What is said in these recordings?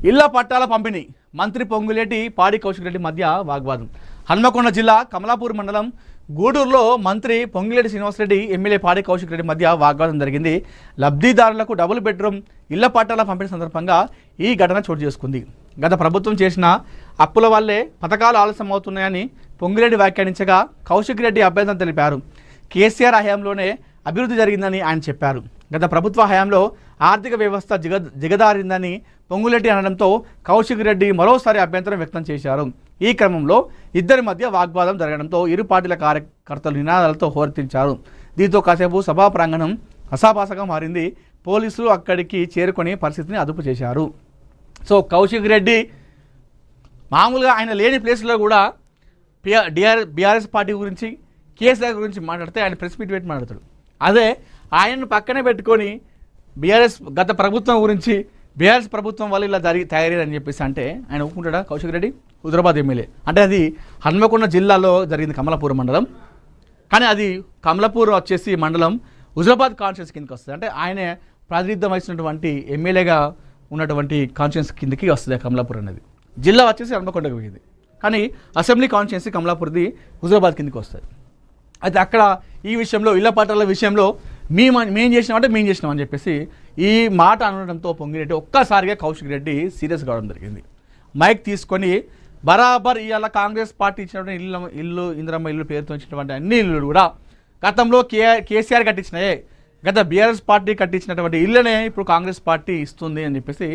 ఇళ్ల పట్టాల పంపిణీ మంత్రి పొంగులేటి పాడి కౌశిక్ రెడ్డి మధ్య వాగ్వాదం. హన్మకొండ జిల్లా కమలాపూర్ మండలం గూడూరులో మంత్రి పొంగులేటి శ్రీనివాసరెడ్డి ఎమ్మెల్యే పాడి కౌశిక్ రెడ్డి మధ్య వాగ్వాదం జరిగింది. లబ్ధిదారులకు డబుల్ బెడ్రూమ్ ఇళ్ల పట్టాల పంపిణీ సందర్భంగా ఈ ఘటన చోటు చేసుకుంది. గత ప్రభుత్వం చేసిన అప్పుల వల్లే పథకాలు ఆలస్యం అవుతున్నాయని పొంగులేటి వ్యాఖ్యానించగా కౌశిక్ రెడ్డి అభ్యంతరం తెలిపారు. కేసీఆర్ హయాంలోనే అభివృద్ధి జరిగిందని ఆయన చెప్పారు. గత ప్రభుత్వ హయాంలో ఆర్థిక వ్యవస్థ దిగదారిందని పొంగులేటి అనడంతో కౌశిక్ రెడ్డి మరోసారి అభ్యంతరం వ్యక్తం చేశారు. ఈ క్రమంలో ఇద్దరి మధ్య వాగ్వాదం జరగడంతో ఇరు పార్టీల కార్యకర్తలు నినాదాలతో హోరెత్తించారు. దీంతో కాసేపు సభా ప్రాంగణం అసాపాసగా మారింది. పోలీసులు అక్కడికి చేరుకొని పరిస్థితిని అదుపు చేశారు. సో కౌశిక్ రెడ్డి మామూలుగా ఆయన లేని ప్లేస్లో కూడా బీఆర్ఎస్ పార్టీ గురించి కేసీఆర్ గురించి మాట్లాడితే ఆయన ప్రెస్ మీట్ పెట్టి మాట్లాడతాడు. అదే ఆయనను పక్కనే పెట్టుకొని బీఆర్ఎస్ గత ప్రభుత్వం గురించి బీఆర్ఎస్ ప్రభుత్వం వల్ల ఇలా తయారని చెప్పేసి అంటే ఆయన ఒప్పుకుంటాడా కౌశిక్ రెడ్డి? హుజరాబాద్ ఎమ్మెల్యే అంటే అది హన్మకొండ జిల్లాలో జరిగింది కమలాపూర్ మండలం. కానీ అది కమలాపూర్ వచ్చేసి మండలం హుజరాబాద్ కాన్స్టిట్యూన్సీ కిందకి వస్తుంది. అంటే ఆయనే ప్రాతినిధ్యం వహిస్తున్నటువంటి ఎమ్మెల్యేగా ఉన్నటువంటి కాన్స్టిట్యూన్సీ కిందకి వస్తుంది కమలాపూర్ అనేది. జిల్లా వచ్చేసి హన్మకొండకు పోయింది, కానీ అసెంబ్లీ కాన్స్టిట్యూన్సీ కమలాపూర్ది హుజరాబాద్ కిందకి వస్తుంది. అయితే అక్కడ ఈ విషయంలో ఇళ్ల పట్టాల విషయంలో మేము చేసినామంటే మేము చేసినామని చెప్పేసి ఈ మాట అనడంతో పొంగిరెడ్డి ఒక్కసారిగా కౌశిక్ రెడ్డి సీరియస్ కావడం జరిగింది. మైక్ తీసుకొని బరాబర్ ఇవాళ కాంగ్రెస్ పార్టీ ఇచ్చినటువంటి ఇల్లు ఇందిరమ్మ ఇల్లు పేరుతో ఇచ్చినటువంటి అన్ని ఇల్లు కూడా గతంలో కేసీఆర్ కట్టించినాయే, గత బీఆర్ఎస్ పార్టీ కట్టించినటువంటి ఇళ్ళనే ఇప్పుడు కాంగ్రెస్ పార్టీ ఇస్తుంది అని చెప్పేసి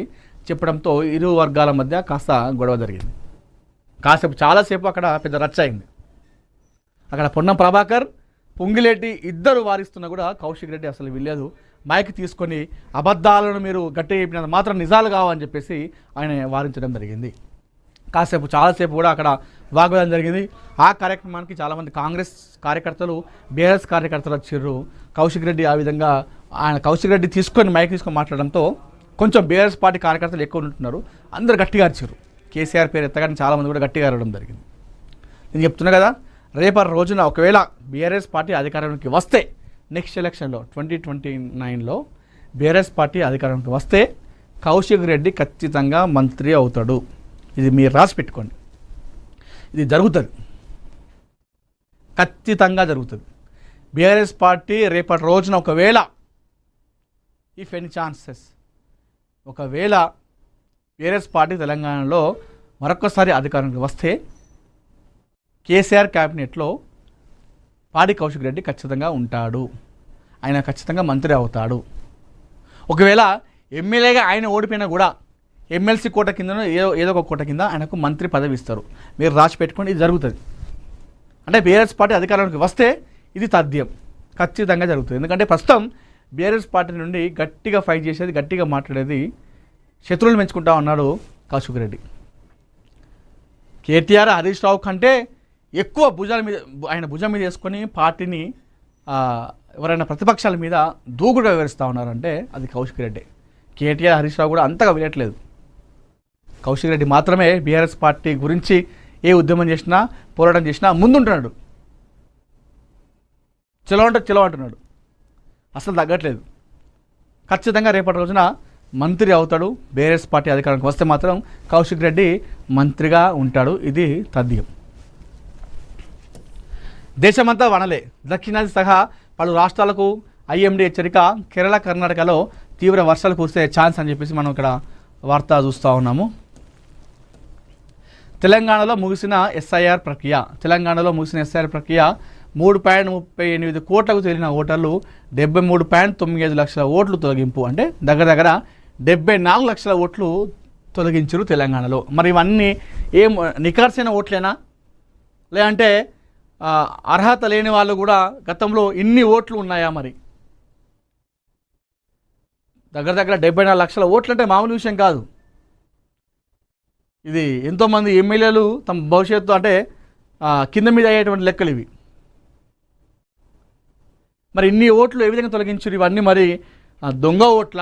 చెప్పడంతో ఇరు వర్గాల మధ్య కాస్త గొడవ జరిగింది. కాసేపు చాలాసేపు అక్కడ పెద్ద రచ్చ అయింది. అక్కడ పొన్నం ప్రభాకర్ పొంగిలేటి ఇద్దరు వారిస్తున్నా కూడా కౌశిక్ రెడ్డి అసలు వెళ్ళలేదు. మైక్ తీసుకొని అబద్ధాలను మీరు గట్టి చెప్పినంత మాత్రం నిజాలు కావని చెప్పేసి ఆయన వారించడం జరిగింది. కాసేపు చాలాసేపు కూడా అక్కడ వాగ్వాదం జరిగింది. ఆ కార్యక్రమానికి చాలామంది కాంగ్రెస్ కార్యకర్తలు బీఆర్ఎస్ కార్యకర్తలు వచ్చారు. కౌశిక్ రెడ్డి ఆ విధంగా ఆయన కౌశిక్ రెడ్డి తీసుకొని మైక్ తీసుకొని మాట్లాడడంతో కొంచెం బీఆర్ఎస్ పార్టీ కార్యకర్తలు ఎక్కువ ఉంటున్నారు. అందరూ గట్టిగా అరిచారు. కేసీఆర్ పేరు ఎత్తగానే చాలామంది కూడా గట్టిగా అరవడం జరిగింది. నేను చెప్తున్నా కదా, రేపటి రోజున ఒకవేళ బీఆర్ఎస్ పార్టీ అధికారంలోకి వస్తే నెక్స్ట్ ఎలక్షన్లో 2029లో బీఆర్ఎస్ పార్టీ అధికారంలోకి వస్తే కౌశిక్ రెడ్డి ఖచ్చితంగా మంత్రి అవుతాడు. ఇది మీరు రాసి పెట్టుకోండి. ఇది జరుగుతుంది, ఖచ్చితంగా జరుగుతుంది. బీఆర్ఎస్ పార్టీ రేపటి రోజున ఒకవేళ ఇఫ్ ఎనీ ఛాన్సెస్ ఒకవేళ బీఆర్ఎస్ పార్టీ తెలంగాణలో మరొకసారి అధికారంలోకి వస్తే కేసీఆర్ క్యాబినెట్లో పాడి కౌశిక్ రెడ్డి ఖచ్చితంగా ఉంటాడు. ఆయన ఖచ్చితంగా మంత్రి అవుతాడు. ఒకవేళ ఎమ్మెల్యేగా ఆయన ఓడిపోయినా కూడా ఎమ్మెల్సీ కోట కింద ఏదో ఒక కోట కింద ఆయనకు మంత్రి పదవి ఇస్తారు. మీరు రాసి పెట్టుకోండి, ఇది జరుగుతుంది. అంటే బీఆర్ఎస్ పార్టీ అధికారంలోకి వస్తే ఇది తథ్యం, ఖచ్చితంగా జరుగుతుంది. ఎందుకంటే ప్రస్తుతం బీఆర్ఎస్ పార్టీ నుండి గట్టిగా ఫైట్ చేసేది, గట్టిగా మాట్లాడేది శత్రువులు పెంచుకుంటా ఉన్నాడు కౌశిక్ రెడ్డి. కేటీఆర్ హరీష్ రావు కంటే ఎక్కువ ఆయన భుజం మీద వేసుకొని పార్టీని ఎవరైనా ప్రతిపక్షాల మీద దూకుడుగా వివరిస్తూ ఉన్నారంటే అది కౌశిక్ రెడ్డి. కేటీఆర్ హరీష్ రావు కూడా అంతగా వినట్లేదు. కౌశిక్ రెడ్డి మాత్రమే బీఆర్ఎస్ పార్టీ గురించి ఏ ఉద్యమం చేసినా పోరాటం చేసినా ముందుంటున్నాడు. చెలో అంటున్నాడు, అసలు తగ్గట్లేదు. ఖచ్చితంగా రేపటి రోజున మంత్రి అవుతాడు. బీఆర్ఎస్ పార్టీ అధికారానికి వస్తే మాత్రం కౌశిక్ రెడ్డి మంత్రిగా ఉంటాడు. ఇది తథ్యం. దేశమంతా వనలే. దక్షిణాది సహా పలు రాష్ట్రాలకు ఐఎండీ హెచ్చరిక. కేరళ కర్ణాటకలో తీవ్ర వర్షాలు కురిసే ఛాన్స్ అని చెప్పేసి మనం ఇక్కడ వార్త చూస్తూ ఉన్నాము. తెలంగాణలో ముగిసిన ఎస్ఐఆర్ ప్రక్రియ 3.38 కోట్లకు తేలిన ఓటర్లు 73.95 లక్షల ఓట్లు తొలగింపు. అంటే దగ్గర 74 లక్షల ఓట్లు తొలగించారు తెలంగాణలో. మరి ఇవన్నీ ఏం నిఖార్సైన ఓట్లేనా, లేదంటే అర్హత లేని వాళ్ళు కూడా గతంలో ఇన్ని ఓట్లు ఉన్నాయా? మరి దగ్గర 74 లక్షల ఓట్లు అంటే మామూలు విషయం కాదు. ఇది ఎంతోమంది ఎమ్మెల్యేలు తమ భవిష్యత్తు అంటే కింద మీద అయ్యేటువంటి లెక్కలు ఇవి. మరి ఇన్ని ఓట్లు ఏ విధంగా తొలగించారు? ఇవన్నీ మరి దొంగ ఓట్ల,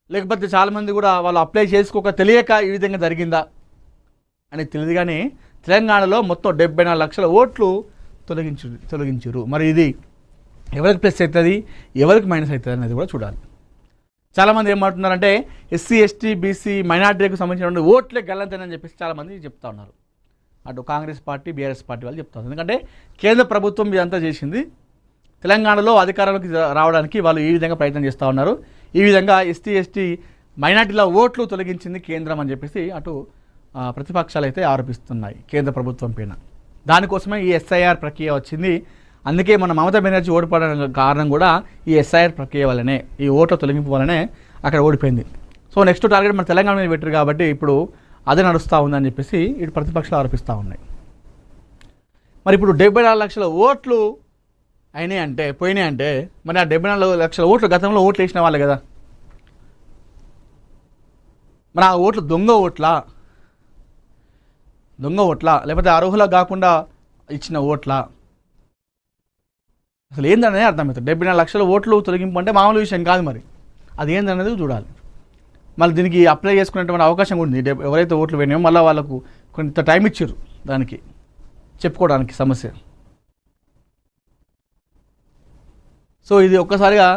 లేకపోతే చాలామంది కూడా వాళ్ళు అప్లై చేసుకోక తెలియక ఈ విధంగా జరిగిందా అని తెలియదు. కానీ తెలంగాణలో మొత్తం 74 లక్షల ఓట్లు తొలగించారు. మరి ఇది ఎవరికి ప్లస్ అవుతుంది, ఎవరికి మైనస్ అవుతుంది అనేది కూడా చూడాలి. చాలామంది ఏమంటున్నారంటే ఎస్సీ ఎస్టీ బీసీ మైనార్టీలకు సంబంధించిన ఓట్లే గల్లంతేనని చెప్పేసి చాలామంది చెప్తా ఉన్నారు. అటు కాంగ్రెస్ పార్టీ బీఆర్ఎస్ పార్టీ వాళ్ళు చెప్తారు. ఎందుకంటే కేంద్ర ప్రభుత్వం ఇదంతా చేసింది, తెలంగాణలో అధికారంలోకి రావడానికి వాళ్ళు ఈ విధంగా ప్రయత్నం చేస్తూ ఉన్నారు. ఈ విధంగా ఎస్టీ ఎస్టీ మైనార్టీల ఓట్లు తొలగించింది కేంద్రం అని చెప్పేసి అటు ప్రతిపక్షాలు అయితే ఆరోపిస్తున్నాయి కేంద్ర ప్రభుత్వం పైన. దానికోసమే ఈ ఎస్ఐఆర్ ప్రక్రియ వచ్చింది. అందుకే మన మమతా బెనర్జీ ఓడిపోవడానికి కారణం కూడా ఈ ఎస్ఐఆర్ ప్రక్రియ వల్లనే, ఈ ఓట్ల తొలగింపు వల్లనే అక్కడ ఓడిపోయింది. సో నెక్స్ట్ టార్గెట్ మన తెలంగాణ మీద పెట్టారు కాబట్టి ఇప్పుడు అదే నడుస్తూ ఉందని చెప్పేసి ఇటు ప్రతిపక్షాలు ఆరోపిస్తూ ఉన్నాయి. మరి ఇప్పుడు 74 లక్షల ఓట్లు అయినాయి అంటే పోయినాయి అంటే మరి ఆ 74 లక్షల ఓట్లు గతంలో ఓట్లు వేసిన వాళ్ళే కదా. మరి ఆ ఓట్లు దొంగ ఓట్లా లేకపోతే అర్హుల కాకుండా ఇచ్చిన ఓట్లా, అసలు ఏందనేది అర్థమవుతుంది. 74 లక్షల ఓట్లు తొలగింపు అంటే మామూలు విషయం కాదు. మరి అది ఏందనేది చూడాలి. మళ్ళీ దీనికి అప్లై చేసుకునేటువంటి అవకాశం కూడా ఉంది. ఎవరైతే ఓట్లు పోయినాయో మళ్ళీ వాళ్ళకు కొంత టైం ఇచ్చారు దానికి చెప్పుకోవడానికి సమస్య. సో ఇది ఒక్కసారిగా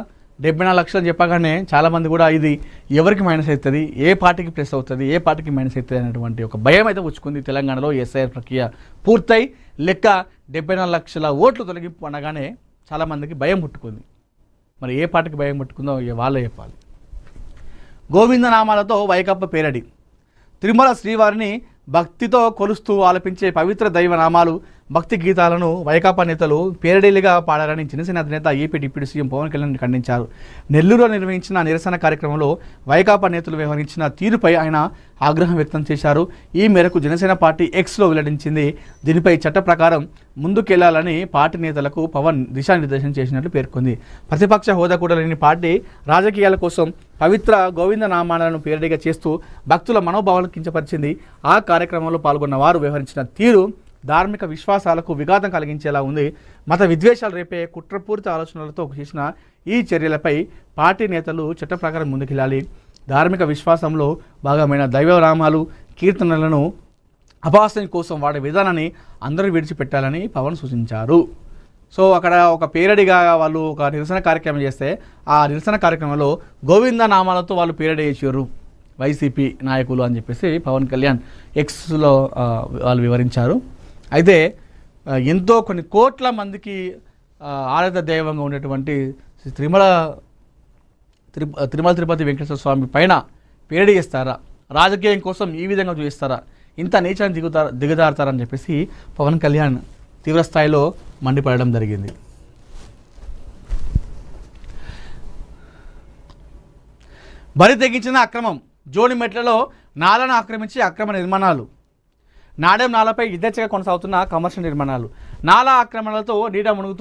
74 లక్షలు చెప్పగానే చాలామంది కూడా ఇది ఎవరికి మైనస్ అవుతుంది, ఏ పార్టీకి ప్లస్ అవుతుంది, ఏ పార్టీకి మైనస్ అవుతుంది అనేటువంటి ఒక భయం అయితే పుచ్చుకుంది. తెలంగాణలో ఎస్ఐఆర్ ప్రక్రియ పూర్తయి లెక్క 74 లక్షల ఓట్లు తొలగింపు అనగానే చాలామందికి భయం పుట్టుకుంది. మరి ఏ పార్టీకి భయం పుట్టుకుందో వాళ్ళే చెప్పాలి. గోవిందనామాలతో వైకాపా పేరడి. తిరుమల శ్రీవారిని భక్తితో కొలుస్తూ ఆలపించే పవిత్ర దైవనామాలు, భక్తి గీతాలను వైకాపా నేతలు పేరడీలుగా పాడారని జనసేన అధినేత AP deputy CM Pawan Kalyan ఖండించారు. నెల్లూరులో నిర్వహించిన నిరసన కార్యక్రమంలో వైకాపా నేతలు వ్యవహరించిన తీరుపై ఆయన ఆగ్రహం వ్యక్తం చేశారు. ఈ మేరకు జనసేన పార్టీ ఎక్స్లో వెల్లడించింది. దీనిపై చట్ట ప్రకారం ముందుకెళ్లాలని పార్టీ నేతలకు పవన్ దిశానిర్దేశం చేసినట్లు పేర్కొంది. ప్రతిపక్ష హోదా కూడా లేని పార్టీ రాజకీయాల కోసం పవిత్ర గోవింద నామాలను పేరడిగా చేస్తూ భక్తుల మనోభావాలను కించపరిచింది. ఆ కార్యక్రమంలో పాల్గొన్న వారు వ్యవహరించిన తీరు ధార్మిక విశ్వాసాలకు విఘాతం కలిగించేలా ఉంది. మత విద్వేషాలు రేపే కుట్రపూరిత ఆలోచనలతో చేసిన ఈ చర్యలపై పార్టీ నేతలు చట్ట ప్రకారం ముందుకెళ్ళాలి. ధార్మిక విశ్వాసంలో భాగమైన దైవనామాలు, కీర్తనలను అపహాస్యం కోసం వాడే విధానాన్ని అందరూ విడిచిపెట్టాలని పవన్ సూచించారు. సో అక్కడ ఒక పేరడిగా వాళ్ళు ఒక నిరసన కార్యక్రమం చేస్తే ఆ నిరసన కార్యక్రమంలో గోవింద నామాలతో వాళ్ళు పేరడి చేశారు వైసీపీ నాయకులు అని చెప్పేసి పవన్ కళ్యాణ్ ఎక్స్లో వాళ్ళు వివరించారు. అయితే ఎంతో కొన్ని కోట్ల మందికి ఆరాధ్య దైవంగా ఉన్నటువంటి తిరుమల తిరుపతి వెంకటేశ్వర స్వామి పైన పేరడి చేస్తారా, రాజకీయం కోసం ఈ విధంగా చూపిస్తారా, ఇంత నీచాన్ని దిగజారుతారని చెప్పేసి పవన్ కళ్యాణ్ తీవ్రస్థాయిలో మండిపడడం జరిగింది. బరి తెగించిన అక్రమం. జోడిమెట్లలో నాలను ఆక్రమించి అక్రమ నిర్మాణాలు. నాడెం నాలపై యథేచ్ఛగా కొనసాగుతున్న కమర్షియల్ నిర్మాణాలు. నాలా ఆక్రమణలతో నీట మునుగుతున్న